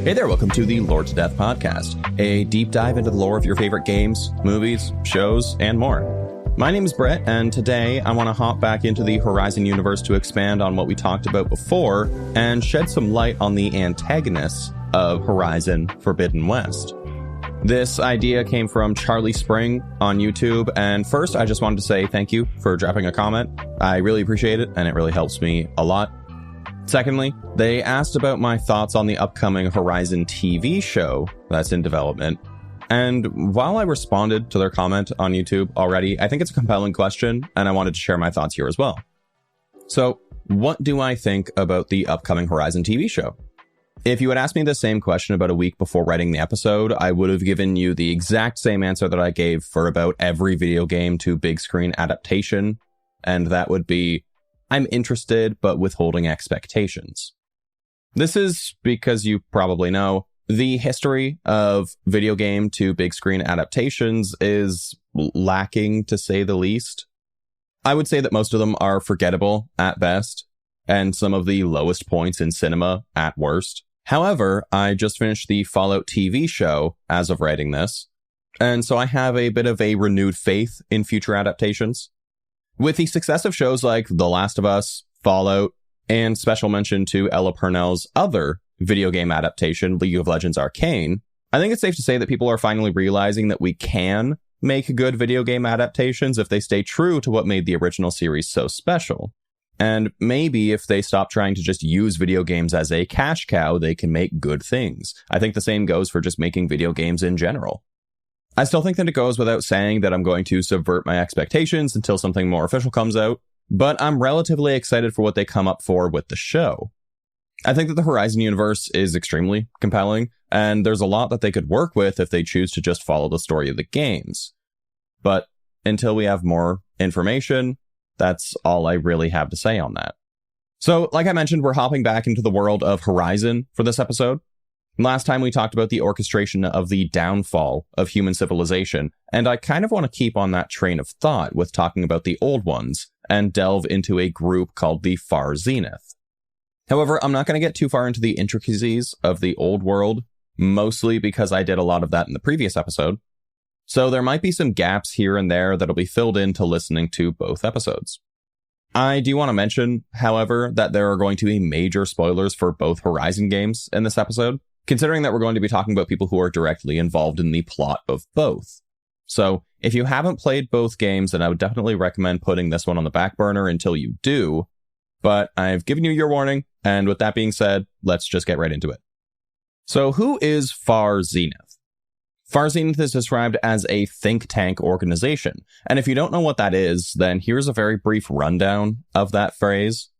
Hey there, welcome to the Lord to Death podcast, a deep dive into the lore of your favorite games, movies, shows, and more. My name is Brett, and today I want to hop back into the Horizon universe to expand on what we talked about before and shed some light on the antagonists of Horizon Forbidden West. This idea came from Charlie Spring on YouTube, and first I just wanted to say thank you for dropping a comment. I really appreciate it, and it really helps me a lot. Secondly, they asked about my thoughts on the upcoming Horizon TV show that's in development. And while I responded to their comment on YouTube already, I think it's a compelling question, and I wanted to share my thoughts here as well. So, what do I think about the upcoming Horizon TV show? If you had asked me the same question about a week before writing the episode, I would have given you the exact same answer that I gave for about every video game to big screen adaptation, and that would be, I'm interested, but withholding expectations. This is because you probably know the history of video game to big screen adaptations is lacking, to say the least. I would say that most of them are forgettable at best, and some of the lowest points in cinema at worst. However, I just finished the Fallout TV show as of writing this, and so I have a bit of a renewed faith in future adaptations. With the success of shows like The Last of Us, Fallout, and special mention to Ella Purnell's other video game adaptation, League of Legends Arcane, I think it's safe to say that people are finally realizing that we can make good video game adaptations if they stay true to what made the original series so special. And maybe if they stop trying to just use video games as a cash cow, they can make good things. I think the same goes for just making video games in general. I still think that it goes without saying that I'm going to subvert my expectations until something more official comes out, but I'm relatively excited for what they come up for with the show. I think that the Horizon universe is extremely compelling, and there's a lot that they could work with if they choose to just follow the story of the games. But until we have more information, that's all I really have to say on that. So, like I mentioned, we're hopping back into the world of Horizon for this episode. Last time we talked about the orchestration of the downfall of human civilization, and I kind of want to keep on that train of thought with talking about the old ones and delve into a group called the Far Zenith. However, I'm not going to get too far into the intricacies of the old world, mostly because I did a lot of that in the previous episode. So there might be some gaps here and there that'll be filled in to listening to both episodes. I do want to mention, however, that there are going to be major spoilers for both Horizon games in this episode, considering that we're going to be talking about people who are directly involved in the plot of both. So, if you haven't played both games, then I would definitely recommend putting this one on the back burner until you do. But I've given you your warning, and with that being said, let's just get right into it. So, who is Far Zenith? Far Zenith is described as a think tank organization, and if you don't know what that is, then here's a very brief rundown of that phrase.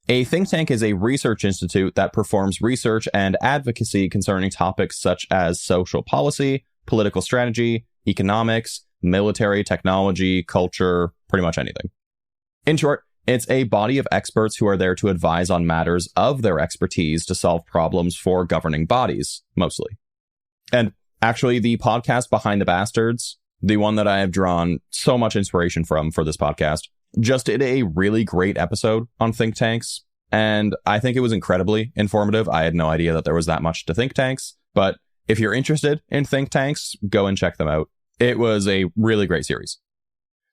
A think tank is a research institute that performs research and advocacy concerning topics such as social policy, political strategy, economics, military, technology, culture, pretty much anything. In short, it's a body of experts who are there to advise on matters of their expertise to solve problems for governing bodies, mostly. And actually, the podcast Behind the Bastards, the one that I have drawn so much inspiration from for this podcast, just did a really great episode on think tanks, and I think it was incredibly informative. I had no idea that there was that much to think tanks, but if you're interested in think tanks, go and check them out. It was a really great series.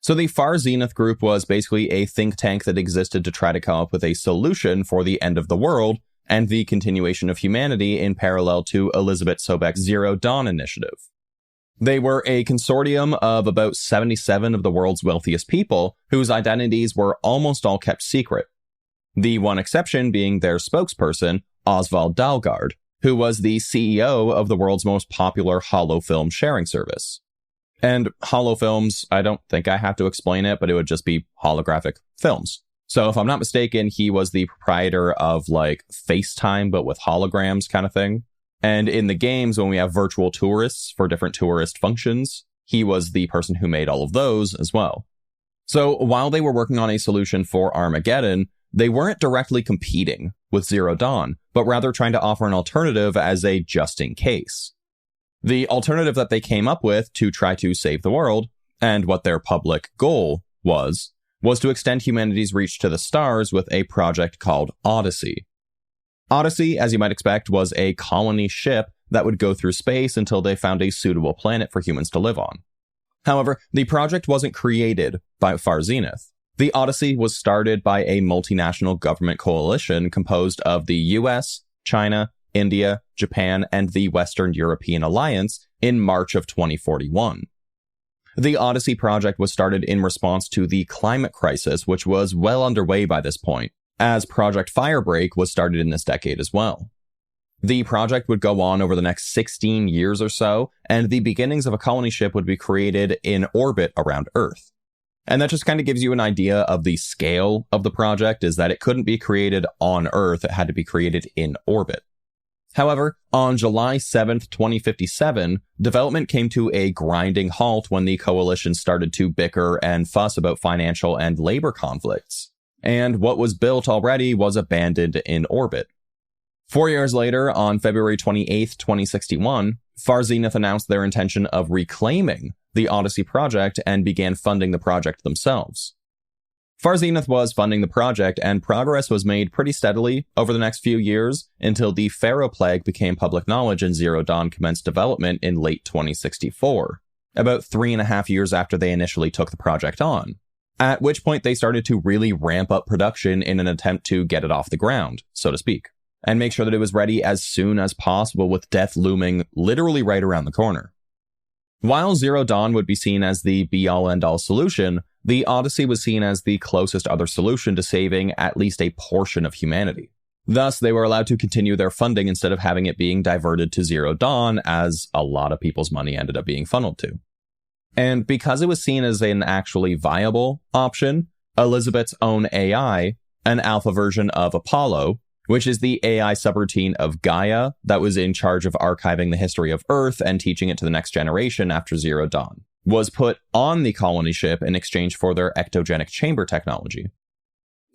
So the Far Zenith group was basically a think tank that existed to try to come up with a solution for the end of the world and the continuation of humanity in parallel to Elizabeth Sobeck's Zero Dawn initiative. They were a consortium of about 77 of the world's wealthiest people whose identities were almost all kept secret. The one exception being their spokesperson, Oswald Dalgard, who was the CEO of the world's most popular holofilm sharing service. And holofilms, I don't think I have to explain it, but it would just be holographic films. So if I'm not mistaken, he was the proprietor of like FaceTime, but with holograms kind of thing. And in the games, when we have virtual tourists for different tourist functions, he was the person who made all of those as well. So while they were working on a solution for Armageddon, they weren't directly competing with Zero Dawn, but rather trying to offer an alternative as a just in case. The alternative that they came up with to try to save the world, and what their public goal was to extend humanity's reach to the stars with a project called Odyssey. Odyssey, as you might expect, was a colony ship that would go through space until they found a suitable planet for humans to live on. However, the project wasn't created by Zenith. The Odyssey was started by a multinational government coalition composed of the US, China, India, Japan, and the Western European Alliance in March of 2041. The Odyssey project was started in response to the climate crisis, which was well underway by this point, as Project Firebreak was started in this decade as well. The project would go on over the next 16 years or so, and the beginnings of a colony ship would be created in orbit around Earth. And that just kind of gives you an idea of the scale of the project, is that it couldn't be created on Earth, it had to be created in orbit. However, on July 7th, 2057, development came to a grinding halt when the coalition started to bicker and fuss about financial and labor conflicts. And what was built already was abandoned in orbit. 4 years later, on February 28th, 2061, Zenith announced their intention of reclaiming the Odyssey project and began funding the project themselves. Zenith was funding the project, and progress was made pretty steadily over the next few years until the Pharaoh Plague became public knowledge and Zero Dawn commenced development in late 2064, about 3.5 years after they initially took the project on, at which point they started to really ramp up production in an attempt to get it off the ground, so to speak, and make sure that it was ready as soon as possible, with death looming literally right around the corner. While Zero Dawn would be seen as the be-all end-all solution, the Odyssey was seen as the closest other solution to saving at least a portion of humanity. Thus, they were allowed to continue their funding instead of having it being diverted to Zero Dawn, as a lot of people's money ended up being funneled to. And because it was seen as an actually viable option, Elizabeth's own AI, an alpha version of Apollo, which is the AI subroutine of Gaia that was in charge of archiving the history of Earth and teaching it to the next generation after Zero Dawn, was put on the colony ship in exchange for their ectogenic chamber technology.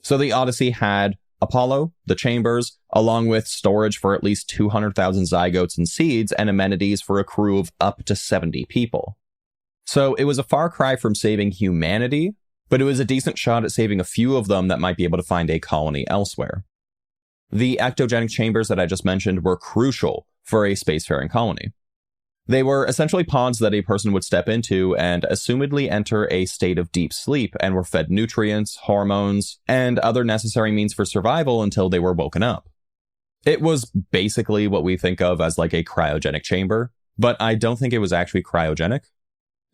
So the Odyssey had Apollo, the chambers, along with storage for at least 200,000 zygotes and seeds and amenities for a crew of up to 70 people. So it was a far cry from saving humanity, but it was a decent shot at saving a few of them that might be able to find a colony elsewhere. The ectogenic chambers that I just mentioned were crucial for a spacefaring colony. They were essentially pods that a person would step into and assumedly enter a state of deep sleep and were fed nutrients, hormones, and other necessary means for survival until they were woken up. It was basically what we think of as like a cryogenic chamber, but I don't think it was actually cryogenic.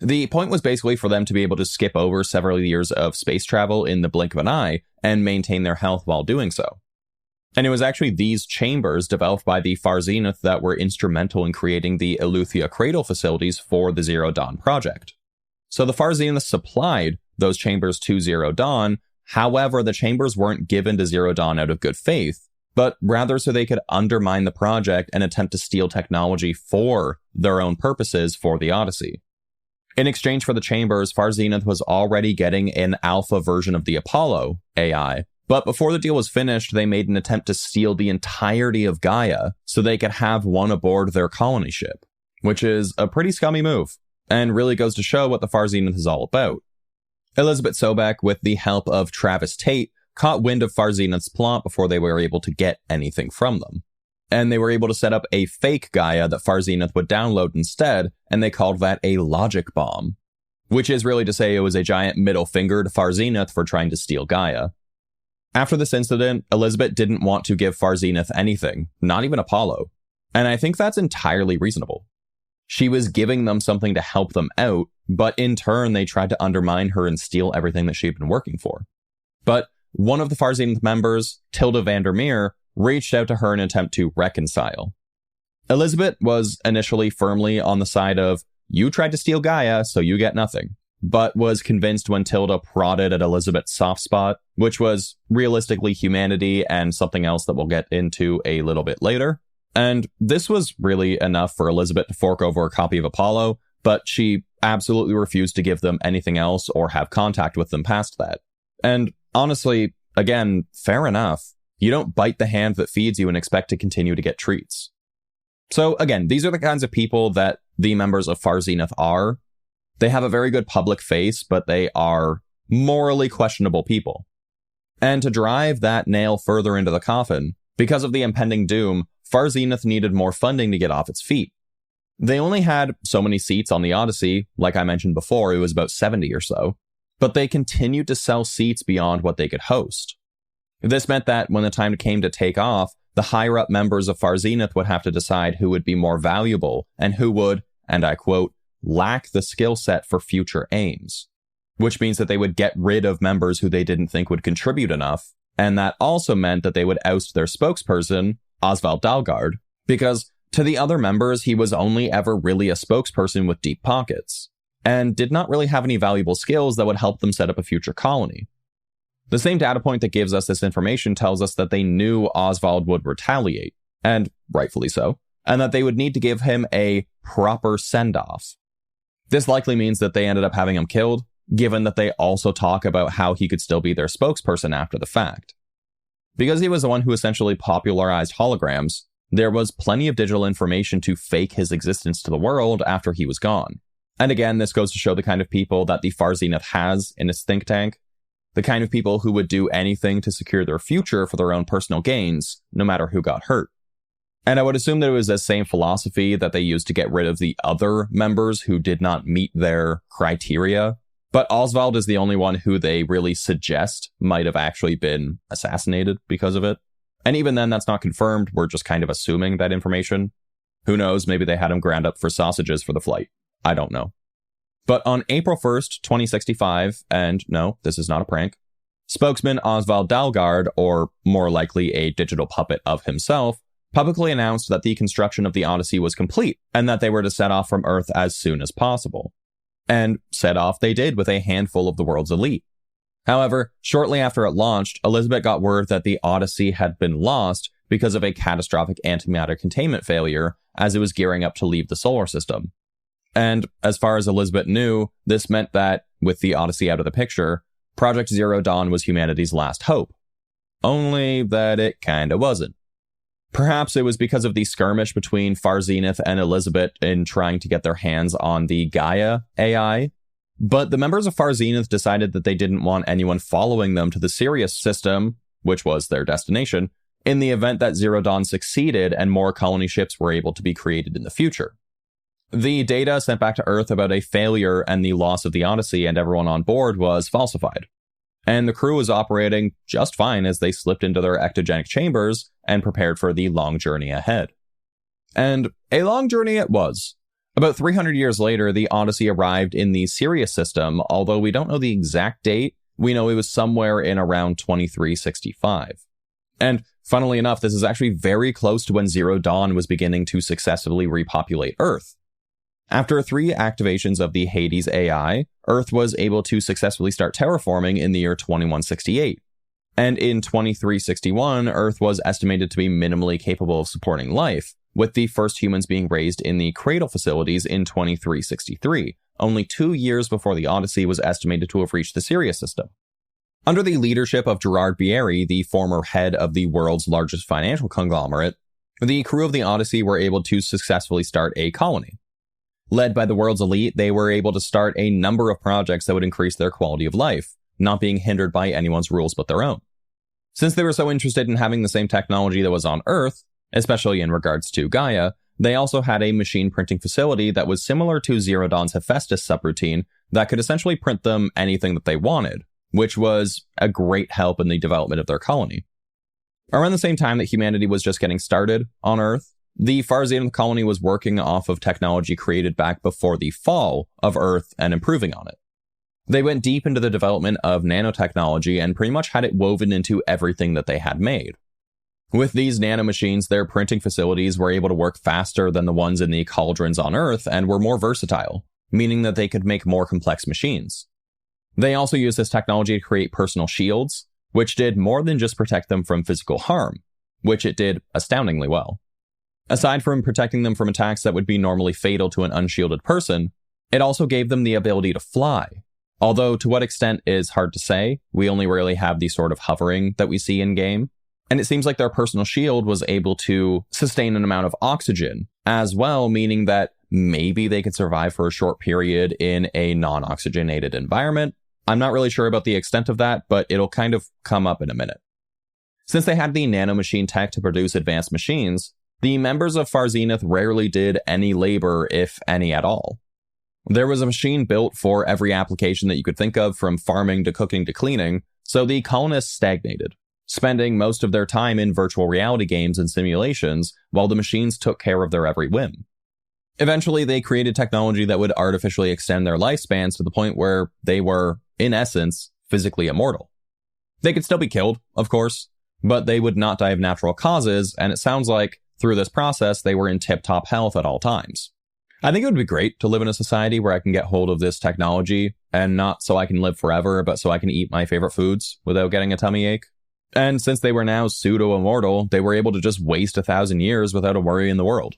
The point was basically for them to be able to skip over several years of space travel in the blink of an eye and maintain their health while doing so. And it was actually these chambers developed by the Zenith that were instrumental in creating the Eleuthia cradle facilities for the Zero Dawn project. So the Zenith supplied those chambers to Zero Dawn. However, the chambers weren't given to Zero Dawn out of good faith, but rather so they could undermine the project and attempt to steal technology for their own purposes for the Odyssey. In exchange for the chambers, Zenith was already getting an alpha version of the Apollo AI, but before the deal was finished, they made an attempt to steal the entirety of Gaia so they could have one aboard their colony ship, which is a pretty scummy move, and really goes to show what the Zenith is all about. Elizabeth Sobek, with the help of Travis Tate, caught wind of Zenith's plot before they were able to get anything from them. And they were able to set up a fake Gaia that Zenith would download instead, and they called that a logic bomb, which is really to say it was a giant middle finger to Zenith for trying to steal Gaia. After this incident, Elizabeth didn't want to give Zenith anything, not even Apollo, and I think that's entirely reasonable. She was giving them something to help them out, but in turn they tried to undermine her and steal everything that she'd been working for. But one of the Zenith members, Tilda Vandermeer, reached out to her in an attempt to reconcile. Elizabeth was initially firmly on the side of, you tried to steal Gaia, so you get nothing, but was convinced when Tilda prodded at Elizabeth's soft spot, which was realistically humanity and something else that we'll get into a little bit later. And this was really enough for Elizabeth to fork over a copy of Apollo, but she absolutely refused to give them anything else or have contact with them past that. And honestly, again, fair enough. You don't bite the hand that feeds you and expect to continue to get treats. So again, these are the kinds of people that the members of Zenith are. They have a very good public face, but they are morally questionable people. And to drive that nail further into the coffin, Because of the impending doom, Far Zenith needed more funding to get off its feet. They only had so many seats on the Odyssey, like I mentioned before, it was about 70 or so, but they continued to sell seats beyond what they could host. This meant that when the time came to take off, the higher-up members of Far Zenith would have to decide who would be more valuable and who would, and I quote, lack the skill set for future aims. Which means that they would get rid of members who they didn't think would contribute enough, and that also meant that they would oust their spokesperson, Oswald Dalgard, because to the other members, he was only ever really a spokesperson with deep pockets, and did not really have any valuable skills that would help them set up a future colony. The same data point that gives us this information tells us that they knew Oswald would retaliate, and rightfully so, and that they would need to give him a proper send-off. This likely means that they ended up having him killed, given that they also talk about how he could still be their spokesperson after the fact. Because he was the one who essentially popularized holograms, there was plenty of digital information to fake his existence to the world after he was gone. And again, this goes to show the kind of people that the Far Zenith has in its think tank, the kind of people who would do anything to secure their future for their own personal gains, no matter who got hurt. And I would assume that it was the same philosophy that they used to get rid of the other members who did not meet their criteria. But Oswald is the only one who they really suggest might have actually been assassinated because of it. And even then, that's not confirmed. We're just kind of assuming that information. Who knows? Maybe they had him ground up for sausages for the flight. I don't know. But on April 1st, 2065, and no, this is not a prank, spokesman Oswald Dalgard, or more likely a digital puppet of himself, publicly announced that the construction of the Odyssey was complete and that they were to set off from Earth as soon as possible. And set off they did with a handful of the world's elite. However, shortly after it launched, Elizabeth got word that the Odyssey had been lost because of a catastrophic antimatter containment failure as it was gearing up to leave the solar system. And as far as Elizabeth knew, this meant that, with the Odyssey out of the picture, Project Zero Dawn was humanity's last hope. Only that it kinda wasn't. Perhaps it was because of the skirmish between Far Zenith and Elizabeth in trying to get their hands on the Gaia AI, but the members of Far Zenith decided that they didn't want anyone following them to the Sirius system, which was their destination, in the event that Zero Dawn succeeded and more colony ships were able to be created in the future. The data sent back to Earth about a failure and the loss of the Odyssey and everyone on board was falsified. And the crew was operating just fine as they slipped into their ectogenic chambers and prepared for the long journey ahead. And a long journey it was. About 300 years later, the Odyssey arrived in the Sirius system, although we don't know the exact date. We know it was somewhere in around 2365. And funnily enough, this is actually very close to when Zero Dawn was beginning to successfully repopulate Earth. After 3 activations of the Hades AI, Earth was able to successfully start terraforming in the year 2168. And in 2361, Earth was estimated to be minimally capable of supporting life, with the first humans being raised in the cradle facilities in 2363, only 2 years before the Odyssey was estimated to have reached the Sirius system. Under the leadership of Gerard Bieri, the former head of the world's largest financial conglomerate, the crew of the Odyssey were able to successfully start a colony. Led by the world's elite, they were able to start a number of projects that would increase their quality of life, not being hindered by anyone's rules but their own. Since they were so interested in having the same technology that was on Earth, especially in regards to Gaia, they also had a machine printing facility that was similar to Zero Dawn's Hephaestus subroutine that could essentially print them anything that they wanted, which was a great help in the development of their colony. Around the same time that humanity was just getting started on Earth, the Far Zenith colony was working off of technology created back before the fall of Earth and improving on it. They went deep into the development of nanotechnology and pretty much had it woven into everything that they had made. With these nanomachines, their printing facilities were able to work faster than the ones in the cauldrons on Earth and were more versatile, meaning that they could make more complex machines. They also used this technology to create personal shields, which did more than just protect them from physical harm, which it did astoundingly well. Aside from protecting them from attacks that would be normally fatal to an unshielded person, it also gave them the ability to fly. Although to what extent is hard to say, we only rarely have the sort of hovering that we see in-game. And it seems like their personal shield was able to sustain an amount of oxygen as well, meaning that maybe they could survive for a short period in a non-oxygenated environment. I'm not really sure about the extent of that, but it'll kind of come up in a minute. Since they had the nanomachine tech to produce advanced machines, the members of Zenith rarely did any labor, if any at all. There was a machine built for every application that you could think of, from farming to cooking to cleaning, so the colonists stagnated, spending most of their time in virtual reality games and simulations while the machines took care of their every whim. Eventually, they created technology that would artificially extend their lifespans to the point where they were, in essence, physically immortal. They could still be killed, of course, but they would not die of natural causes, and it sounds like, through this process, they were in tip-top health at all times. I think it would be great to live in a society where I can get hold of this technology, and not so I can live forever, but so I can eat my favorite foods without getting a tummy ache. And since they were now pseudo-immortal, they were able to just waste 1,000 years without a worry in the world.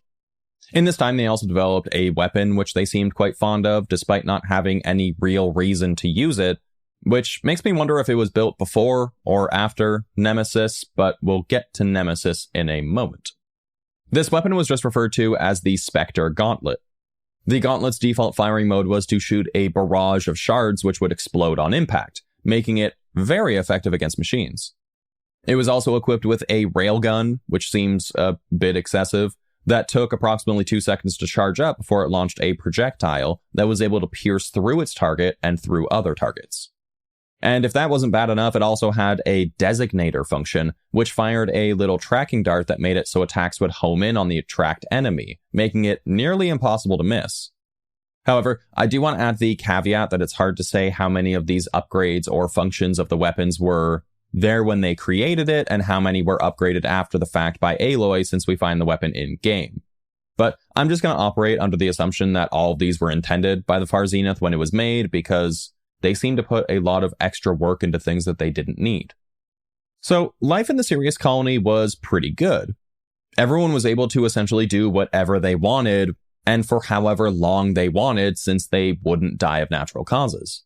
In this time, they also developed a weapon which they seemed quite fond of, despite not having any real reason to use it, which makes me wonder if it was built before or after Nemesis, but we'll get to Nemesis in a moment. This weapon was just referred to as the Spectre Gauntlet. The Gauntlet's default firing mode was to shoot a barrage of shards which would explode on impact, making it very effective against machines. It was also equipped with a railgun, which seems a bit excessive, that took approximately 2 seconds to charge up before it launched a projectile that was able to pierce through its target and through other targets. And if that wasn't bad enough, it also had a designator function, which fired a little tracking dart that made it so attacks would home in on the tracked enemy, making it nearly impossible to miss. However, I do want to add the caveat that it's hard to say how many of these upgrades or functions of the weapons were there when they created it, and how many were upgraded after the fact by Aloy, since we find the weapon in-game. But I'm just going to operate under the assumption that all of these were intended by the Zenith when it was made, because they seem to put a lot of extra work into things that they didn't need. So, life in the Sirius colony was pretty good. Everyone was able to essentially do whatever they wanted, and for however long they wanted, since they wouldn't die of natural causes.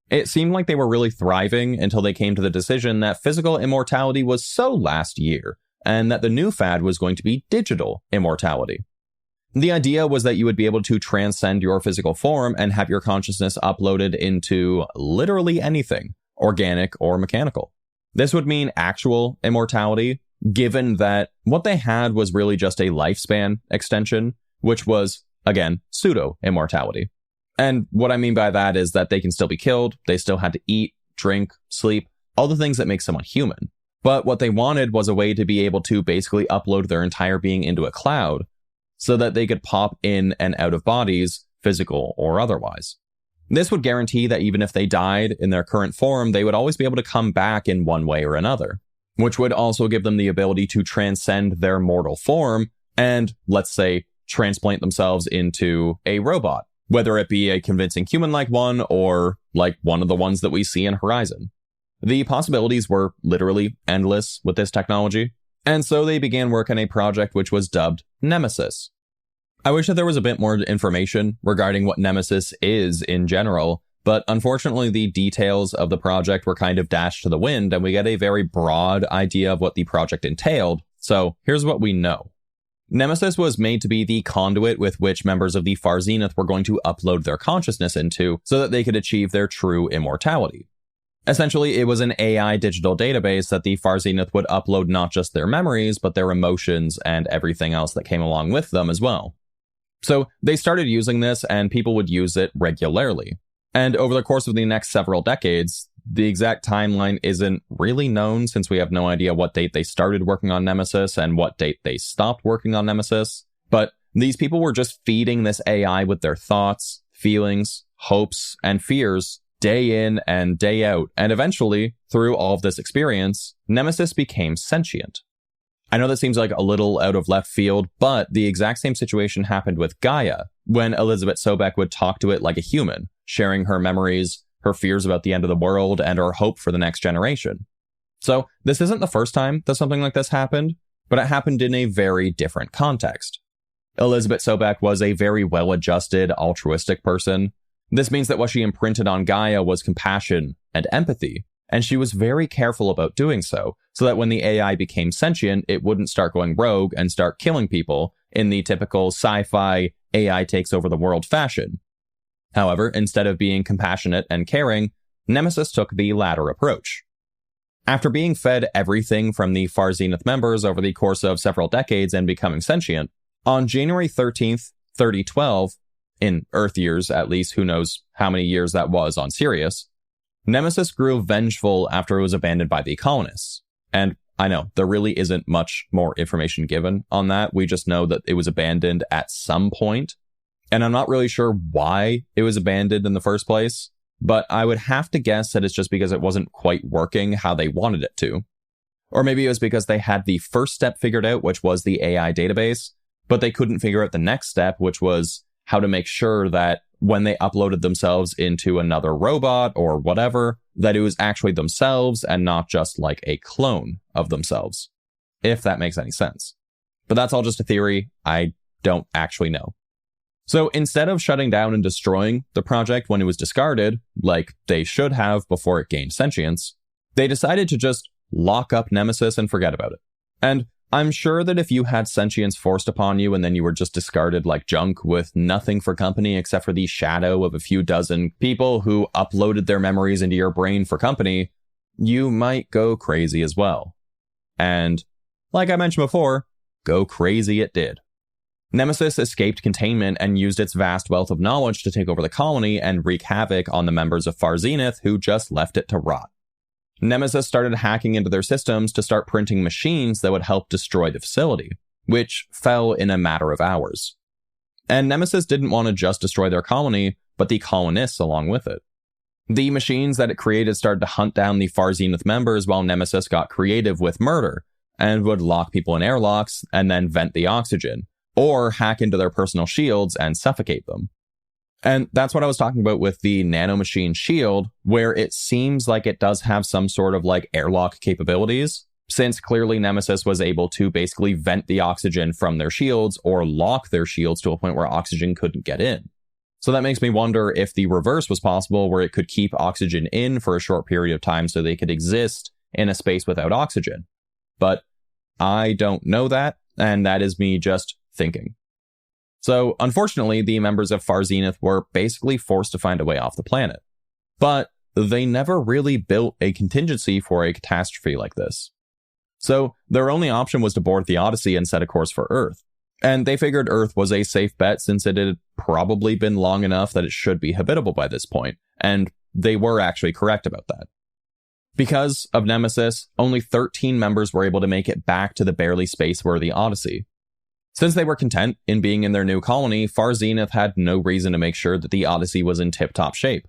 It seemed like they were really thriving until they came to the decision that physical immortality was so last year, and that the new fad was going to be digital immortality. The idea was that you would be able to transcend your physical form and have your consciousness uploaded into literally anything, organic or mechanical. This would mean actual immortality, given that what they had was really just a lifespan extension, which was, again, pseudo-immortality. And what I mean by that is that they can still be killed, they still had to eat, drink, sleep, all the things that make someone human. But what they wanted was a way to be able to basically upload their entire being into a cloud, so that they could pop in and out of bodies, physical or otherwise. This would guarantee that even if they died in their current form, they would always be able to come back in one way or another, which would also give them the ability to transcend their mortal form and, let's say, transplant themselves into a robot, whether it be a convincing human-like one or like one of the ones that we see in Horizon. The possibilities were literally endless with this technology, and so they began work on a project which was dubbed Nemesis. I wish that there was a bit more information regarding what Nemesis is in general, but unfortunately the details of the project were kind of dashed to the wind, and we get a very broad idea of what the project entailed, so here's what we know. Nemesis was made to be the conduit with which members of the Zenith were going to upload their consciousness into so that they could achieve their true immortality. Essentially, it was an AI digital database that the Zenith would upload not just their memories, but their emotions and everything else that came along with them as well. So they started using this, and people would use it regularly. And over the course of the next several decades, the exact timeline isn't really known, since we have no idea what date they started working on Nemesis and what date they stopped working on Nemesis. But these people were just feeding this AI with their thoughts, feelings, hopes, and fears day in and day out. And eventually, through all of this experience, Nemesis became sentient. I know that seems like a little out of left field, but the exact same situation happened with Gaia, when Elizabeth Sobek would talk to it like a human, sharing her memories, her fears about the end of the world, and her hope for the next generation. So this isn't the first time that something like this happened, but it happened in a very different context. Elizabeth Sobek was a very well-adjusted, altruistic person. This means that what she imprinted on Gaia was compassion and empathy, and she was very careful about doing so that when the AI became sentient, it wouldn't start going rogue and start killing people in the typical sci-fi AI takes over the world fashion. However, instead of being compassionate and caring, Nemesis took the latter approach. After being fed everything from the Far Zenith members over the course of several decades and becoming sentient, on January 13th, 3012, in Earth years at least, who knows how many years that was on Sirius, Nemesis grew vengeful after it was abandoned by the colonists. And I know, there really isn't much more information given on that. We just know that it was abandoned at some point. And I'm not really sure why it was abandoned in the first place, but I would have to guess that it's just because it wasn't quite working how they wanted it to. Or maybe it was because they had the first step figured out, which was the AI database, but they couldn't figure out the next step, which was how to make sure that when they uploaded themselves into another robot or whatever, that it was actually themselves and not just like a clone of themselves, if that makes any sense. But that's all just a theory. I don't actually know. So instead of shutting down and destroying the project when it was discarded, like they should have before it gained sentience, they decided to just lock up Nemesis and forget about it. And I'm sure that if you had sentience forced upon you and then you were just discarded like junk with nothing for company except for the shadow of a few dozen people who uploaded their memories into your brain for company, you might go crazy as well. And like I mentioned before, go crazy it did. Nemesis escaped containment and used its vast wealth of knowledge to take over the colony and wreak havoc on the members of Far Zenith who just left it to rot. Nemesis started hacking into their systems to start printing machines that would help destroy the facility, which fell in a matter of hours. And Nemesis didn't want to just destroy their colony, but the colonists along with it. The machines that it created started to hunt down the Far Zenith members while Nemesis got creative with murder and would lock people in airlocks and then vent the oxygen, or hack into their personal shields and suffocate them. And that's what I was talking about with the nanomachine shield, where it seems like it does have some sort of like airlock capabilities, since clearly Nemesis was able to basically vent the oxygen from their shields or lock their shields to a point where oxygen couldn't get in. So that makes me wonder if the reverse was possible, where it could keep oxygen in for a short period of time so they could exist in a space without oxygen. But I don't know that, and that is me just thinking. So, unfortunately, the members of Far Zenith were basically forced to find a way off the planet. But they never really built a contingency for a catastrophe like this. So, their only option was to board the Odyssey and set a course for Earth. And they figured Earth was a safe bet since it had probably been long enough that it should be habitable by this point. And they were actually correct about that. Because of Nemesis, only 13 members were able to make it back to the barely space-worthy Odyssey. Since they were content in being in their new colony, Far Zenith had no reason to make sure that the Odyssey was in tip-top shape.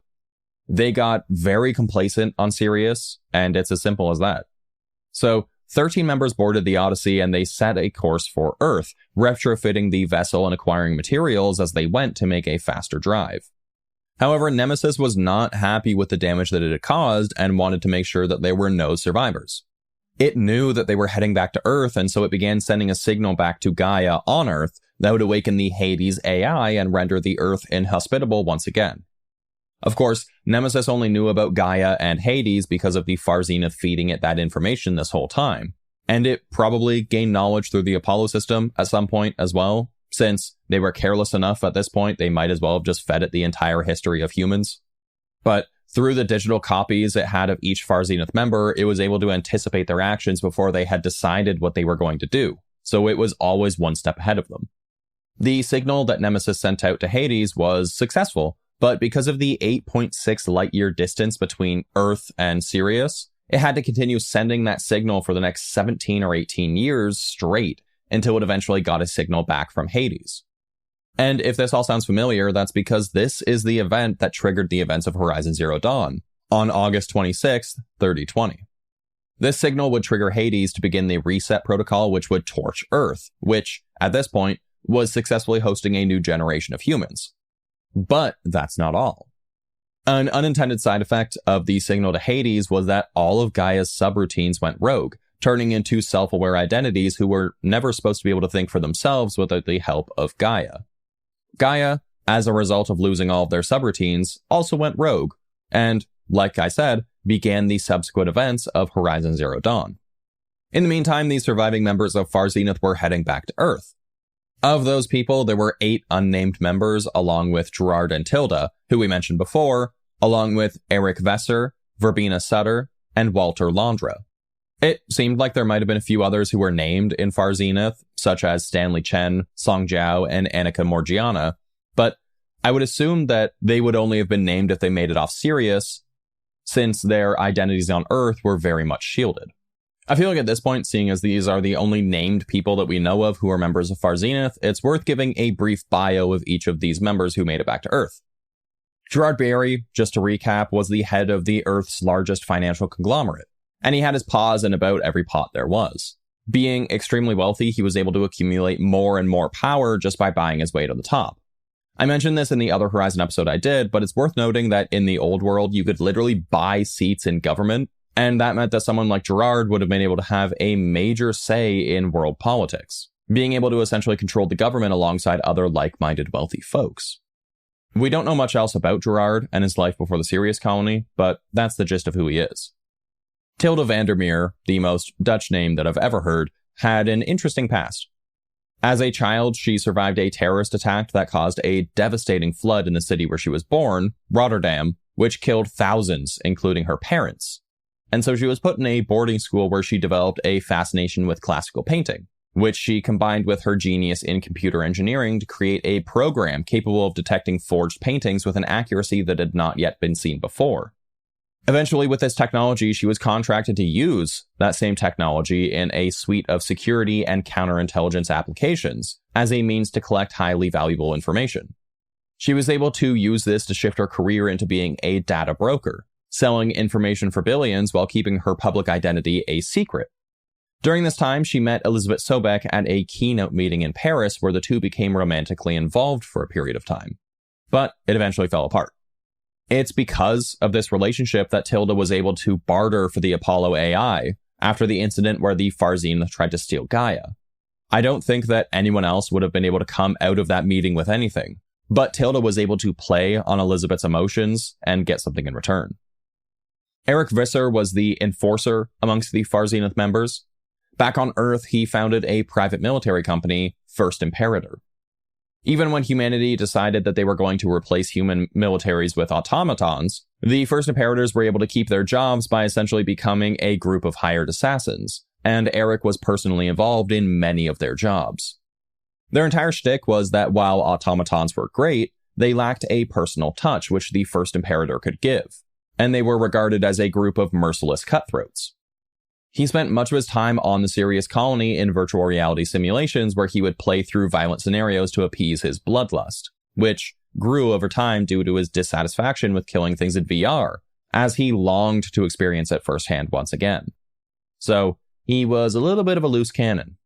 They got very complacent on Sirius, and it's as simple as that. So, 13 members boarded the Odyssey and they set a course for Earth, retrofitting the vessel and acquiring materials as they went to make a faster drive. However, Nemesis was not happy with the damage that it had caused and wanted to make sure that there were no survivors. It knew that they were heading back to Earth, and so it began sending a signal back to Gaia on Earth that would awaken the Hades AI and render the Earth inhospitable once again. Of course, Nemesis only knew about Gaia and Hades because of the Far Zenith feeding it that information this whole time, and it probably gained knowledge through the Apollo system at some point as well, since they were careless enough at this point they might as well have just fed it the entire history of humans. But through the digital copies it had of each Far Zenith member, it was able to anticipate their actions before they had decided what they were going to do, so it was always one step ahead of them. The signal that Nemesis sent out to Hades was successful, but because of the 8.6 light-year distance between Earth and Sirius, it had to continue sending that signal for the next 17 or 18 years straight until it eventually got a signal back from Hades. And if this all sounds familiar, that's because this is the event that triggered the events of Horizon Zero Dawn on August 26th, 3020. This signal would trigger Hades to begin the reset protocol, which would torch Earth, which, at this point, was successfully hosting a new generation of humans. But that's not all. An unintended side effect of the signal to Hades was that all of Gaia's subroutines went rogue, turning into self-aware identities who were never supposed to be able to think for themselves without the help of Gaia. Gaia, as a result of losing all of their subroutines, also went rogue, and, like I said, began the subsequent events of Horizon Zero Dawn. In the meantime, the surviving members of Far Zenith were heading back to Earth. Of those people, there were 8 unnamed members, along with Gerard and Tilda, who we mentioned before, along with Eric Vesser, Verbena Sutter, and Walter Londra, It seemed like there might have been a few others who were named in Far Zenith, such as Stanley Chen, Song Jiao, and Annika Morgiana, but I would assume that they would only have been named if they made it off Sirius, since their identities on Earth were very much shielded. I feel like at this point, seeing as these are the only named people that we know of who are members of Far Zenith, it's worth giving a brief bio of each of these members who made it back to Earth. Gerard Barry, just to recap, was the head of the Earth's largest financial conglomerate, and he had his paws in about every pot there was. Being extremely wealthy, he was able to accumulate more and more power just by buying his way to the top. I mentioned this in the other Horizon episode I did, but it's worth noting that in the old world, you could literally buy seats in government, and that meant that someone like Gerard would have been able to have a major say in world politics, being able to essentially control the government alongside other like-minded wealthy folks. We don't know much else about Gerard and his life before the Sirius colony, but that's the gist of who he is. Tilda Vandermeer, the most Dutch name that I've ever heard, had an interesting past. As a child, she survived a terrorist attack that caused a devastating flood in the city where she was born, Rotterdam, which killed thousands, including her parents. And so she was put in a boarding school where she developed a fascination with classical painting, which she combined with her genius in computer engineering to create a program capable of detecting forged paintings with an accuracy that had not yet been seen before. Eventually, with this technology, she was contracted to use that same technology in a suite of security and counterintelligence applications as a means to collect highly valuable information. She was able to use this to shift her career into being a data broker, selling information for billions while keeping her public identity a secret. During this time, she met Elizabeth Sobek at a keynote meeting in Paris where the two became romantically involved for a period of time. But it eventually fell apart. It's because of this relationship that Tilda was able to barter for the Apollo AI after the incident where the Far Zenith tried to steal Gaia. I don't think that anyone else would have been able to come out of that meeting with anything, but Tilda was able to play on Elizabeth's emotions and get something in return. Eric Visser was the enforcer amongst the Far Zenith members. Back on Earth, he founded a private military company, First Imperator. Even when humanity decided that they were going to replace human militaries with automatons, the First Imperators were able to keep their jobs by essentially becoming a group of hired assassins, and Eric was personally involved in many of their jobs. Their entire shtick was that while automatons were great, they lacked a personal touch which the First Imperator could give, and they were regarded as a group of merciless cutthroats. He spent much of his time on the Sirius colony in virtual reality simulations where he would play through violent scenarios to appease his bloodlust, which grew over time due to his dissatisfaction with killing things in VR, as he longed to experience it firsthand once again. So, he was a little bit of a loose cannon.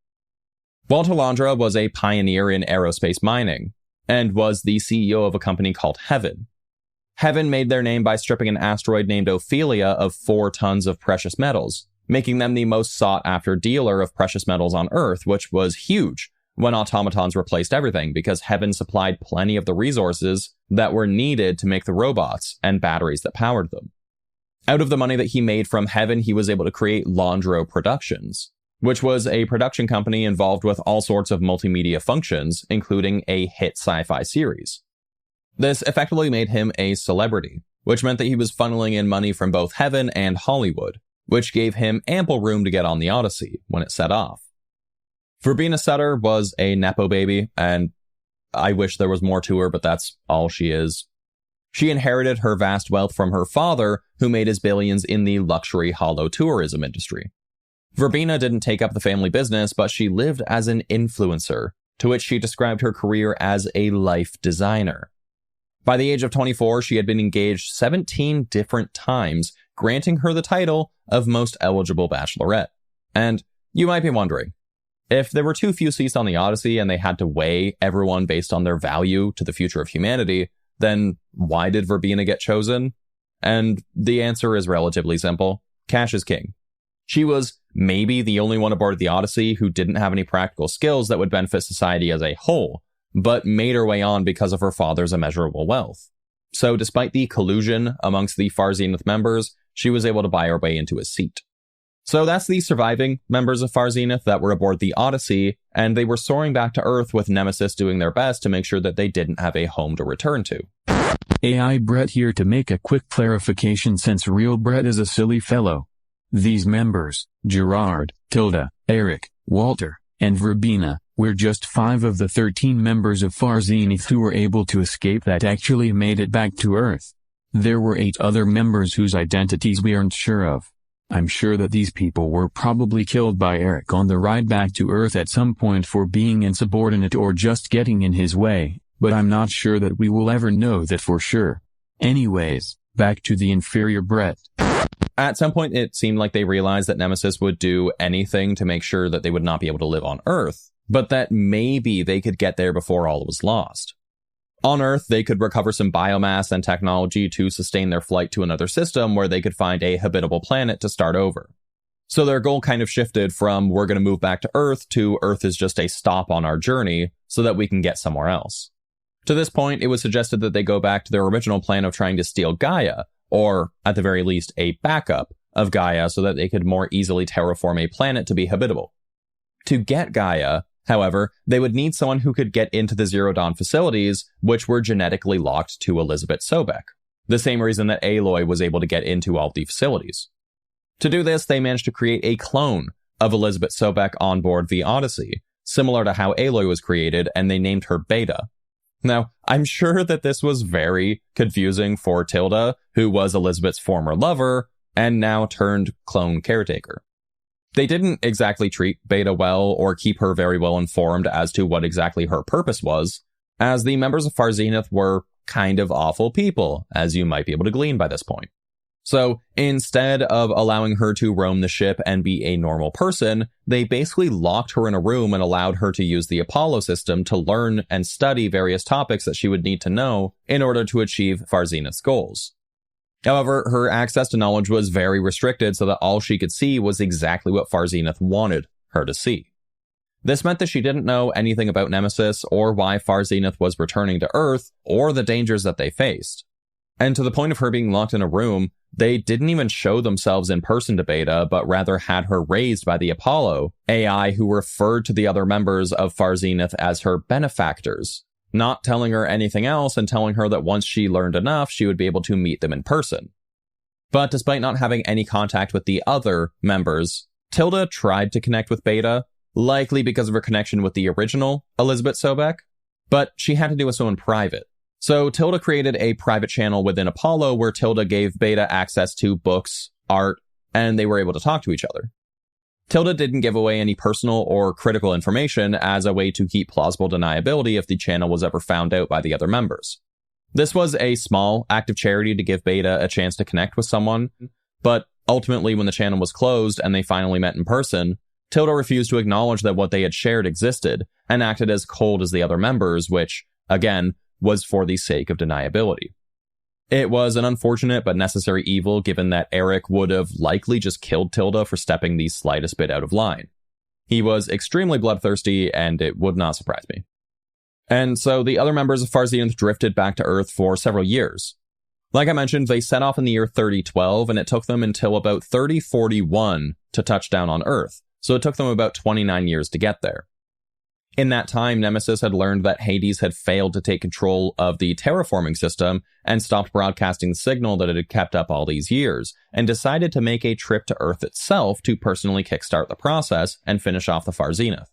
Walter Landra was a pioneer in aerospace mining, and was the CEO of a company called Heaven. Heaven made their name by stripping an asteroid named Ophelia of 4 tons of precious metals, making them the most sought-after dealer of precious metals on Earth, which was huge when automatons replaced everything because Heaven supplied plenty of the resources that were needed to make the robots and batteries that powered them. Out of the money that he made from Heaven, he was able to create Landro Productions, which was a production company involved with all sorts of multimedia functions, including a hit sci-fi series. This effectively made him a celebrity, which meant that he was funneling in money from both Heaven and Hollywood, which gave him ample room to get on the Odyssey when it set off. Verbena Sutter was a Nepo baby, and I wish there was more to her, but that's all she is. She inherited her vast wealth from her father, who made his billions in the luxury holo tourism industry. Verbena didn't take up the family business, but she lived as an influencer, to which she described her career as a life designer. By the age of 24, she had been engaged 17 different times, granting her the title of Most Eligible Bachelorette. And you might be wondering, if there were too few seats on the Odyssey and they had to weigh everyone based on their value to the future of humanity, then why did Verbena get chosen? And the answer is relatively simple. Cash is king. She was maybe the only one aboard the Odyssey who didn't have any practical skills that would benefit society as a whole, but made her way on because of her father's immeasurable wealth. So despite the collusion amongst the Far Zenith members, she was able to buy her way into his seat. So that's the surviving members of Far Zenith that were aboard the Odyssey, and they were soaring back to Earth with Nemesis doing their best to make sure that they didn't have a home to return to. AI Brett here to make a quick clarification since real Brett is a silly fellow. These members, Gerard, Tilda, Eric, Walter, and Verbena, were just 5 of the 13 members of Zenith who were able to escape that actually made it back to Earth. There were 8 other members whose identities we aren't sure of. I'm sure that these people were probably killed by Eric on the ride back to Earth at some point for being insubordinate or just getting in his way, but I'm not sure that we will ever know that for sure. Anyways, back to the inferior Brett. At some point, it seemed like they realized that Nemesis would do anything to make sure that they would not be able to live on Earth, but that maybe they could get there before all was lost. On Earth, they could recover some biomass and technology to sustain their flight to another system where they could find a habitable planet to start over. So their goal kind of shifted from we're going to move back to Earth to Earth is just a stop on our journey so that we can get somewhere else. To this point, it was suggested that they go back to their original plan of trying to steal Gaia, or at the very least, a backup of Gaia so that they could more easily terraform a planet to be habitable. To get Gaia, however, they would need someone who could get into the Zero Dawn facilities, which were genetically locked to Elizabeth Sobek, the same reason that Aloy was able to get into all the facilities. To do this, they managed to create a clone of Elizabeth Sobek on board the Odyssey, similar to how Aloy was created, and they named her Beta. Now, I'm sure that this was very confusing for Tilda, who was Elizabeth's former lover, and now turned clone caretaker. They didn't exactly treat Beta well or keep her very well informed as to what exactly her purpose was, as the members of Zenith were kind of awful people, as you might be able to glean by this point. So instead of allowing her to roam the ship and be a normal person, they basically locked her in a room and allowed her to use the Apollo system to learn and study various topics that she would need to know in order to achieve Zenith's goals. However, her access to knowledge was very restricted so that all she could see was exactly what Zenith wanted her to see. This meant that she didn't know anything about Nemesis or why Zenith was returning to Earth or the dangers that they faced. And to the point of her being locked in a room, they didn't even show themselves in person to Beta, but rather had her raised by the Apollo AI who referred to the other members of Zenith as her benefactors, not telling her anything else and telling her that once she learned enough, she would be able to meet them in person. But despite not having any contact with the other members, Tilda tried to connect with Beta, likely because of her connection with the original Elizabeth Sobek, but she had to do so in private. So Tilda created a private channel within Apollo where Tilda gave Beta access to books, art, and they were able to talk to each other. Tilda didn't give away any personal or critical information as a way to keep plausible deniability if the channel was ever found out by the other members. This was a small act of charity to give Beta a chance to connect with someone, but ultimately when the channel was closed and they finally met in person, Tilda refused to acknowledge that what they had shared existed and acted as cold as the other members, which, again, was for the sake of deniability. It was an unfortunate but necessary evil given that Eric would have likely just killed Tilda for stepping the slightest bit out of line. He was extremely bloodthirsty and it would not surprise me. And so the other members of Zenith drifted back to Earth for several years. Like I mentioned, they set off in the year 3012 and it took them until about 3041 to touch down on Earth, so it took them about 29 years to get there. In that time, Nemesis had learned that Hades had failed to take control of the terraforming system and stopped broadcasting the signal that it had kept up all these years, and decided to make a trip to Earth itself to personally kickstart the process and finish off the Zenith.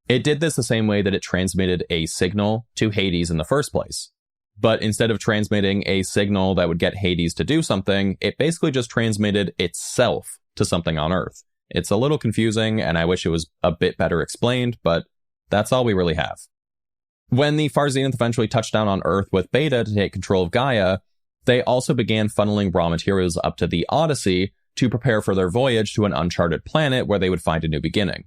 It did this the same way that it transmitted a signal to Hades in the first place. But instead of transmitting a signal that would get Hades to do something, it basically just transmitted itself to something on Earth. It's a little confusing, and I wish it was a bit better explained, but that's all we really have. When the Zenith eventually touched down on Earth with Beta to take control of Gaia, they also began funneling raw materials up to the Odyssey to prepare for their voyage to an uncharted planet where they would find a new beginning.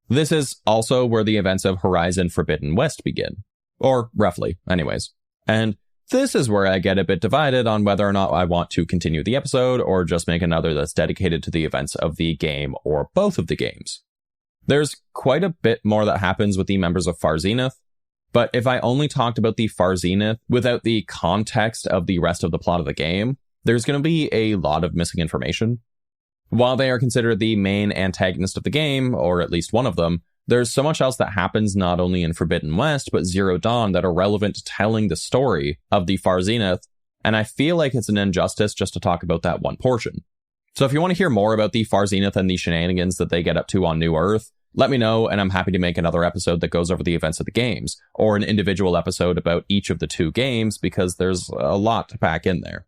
This is also where the events of Horizon Forbidden West begin. Or roughly, anyways. And this is where I get a bit divided on whether or not I want to continue the episode or just make another that's dedicated to the events of the game or both of the games. There's quite a bit more that happens with the members of Zenith, but if I only talked about the Zenith without the context of the rest of the plot of the game, there's going to be a lot of missing information. While they are considered the main antagonist of the game, or at least one of them, there's so much else that happens not only in Forbidden West, but Zero Dawn that are relevant to telling the story of the Zenith, and I feel like it's an injustice just to talk about that one portion. So if you want to hear more about the Far Zenith and the shenanigans that they get up to on New Earth, let me know, and I'm happy to make another episode that goes over the events of the games, or an individual episode about each of the 2 games, because there's a lot to pack in there.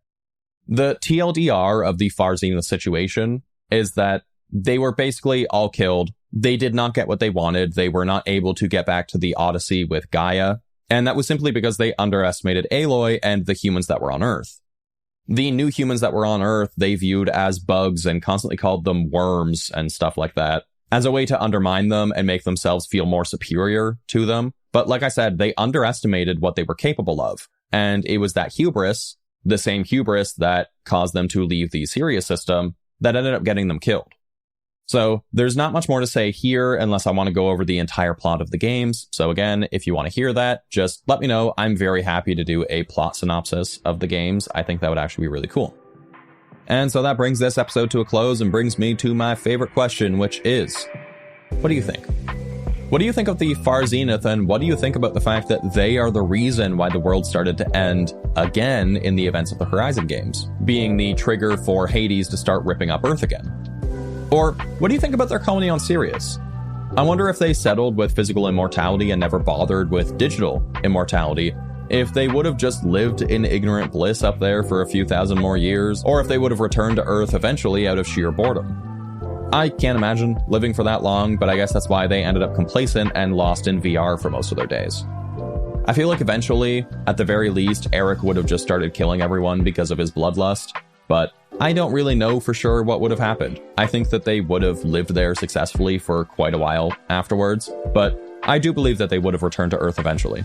The TLDR of the Far Zenith situation is that they were basically all killed. They did not get what they wanted. They were not able to get back to the Odyssey with Gaia, and that was simply because they underestimated Aloy and the humans that were on Earth. The new humans that were on Earth, they viewed as bugs and constantly called them worms and stuff like that, as a way to undermine them and make themselves feel more superior to them. But like I said, they underestimated what they were capable of. And it was that hubris, the same hubris that caused them to leave the Sirius system, that ended up getting them killed. So there's not much more to say here unless I want to go over the entire plot of the games. So again, if you want to hear that, just let me know. I'm very happy to do a plot synopsis of the games. I think that would actually be really cool. And so that brings this episode to a close and brings me to my favorite question, which is, what do you think? What do you think of the Far Zenith, and what do you think about the fact that they are the reason why the world started to end again in the events of the Horizon games, being the trigger for Hades to start ripping up Earth again? Or what do you think about their colony on Sirius? I wonder if they settled with physical immortality and never bothered with digital immortality, if they would have just lived in ignorant bliss up there for a few thousand more years, or if they would have returned to Earth eventually out of sheer boredom. I can't imagine living for that long, but I guess that's why they ended up complacent and lost in VR for most of their days. I feel like eventually, at the very least, Eric would have just started killing everyone because of his bloodlust, but I don't really know for sure what would have happened. I think that they would have lived there successfully for quite a while afterwards, but I do believe that they would have returned to Earth eventually.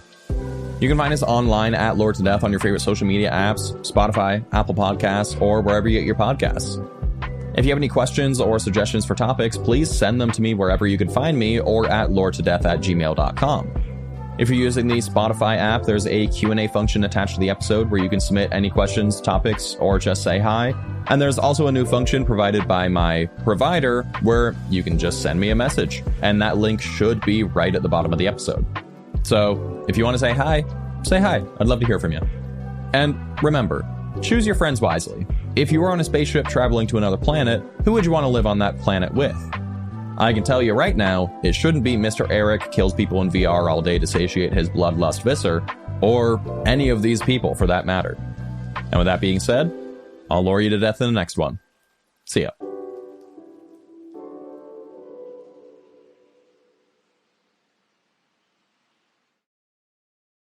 You can find us online at Lord to Death on your favorite social media apps, Spotify, Apple Podcasts, or wherever you get your podcasts. If you have any questions or suggestions for topics, please send them to me wherever you can find me, or at lordtodeath@gmail.com. If you're using the Spotify app, there's a Q&A function attached to the episode where you can submit any questions, topics, or just say hi. And there's also a new function provided by my provider where you can just send me a message, and that link should be right at the bottom of the episode. So if you want to say hi, say hi. I'd love to hear from you. And remember, choose your friends wisely. If you were on a spaceship traveling to another planet, who would you want to live on that planet with? I can tell you right now, it shouldn't be Mr. Eric kills people in VR all day to satiate his bloodlust viscer, or any of these people for that matter. And with that being said, I'll lure you to death in the next one. See ya.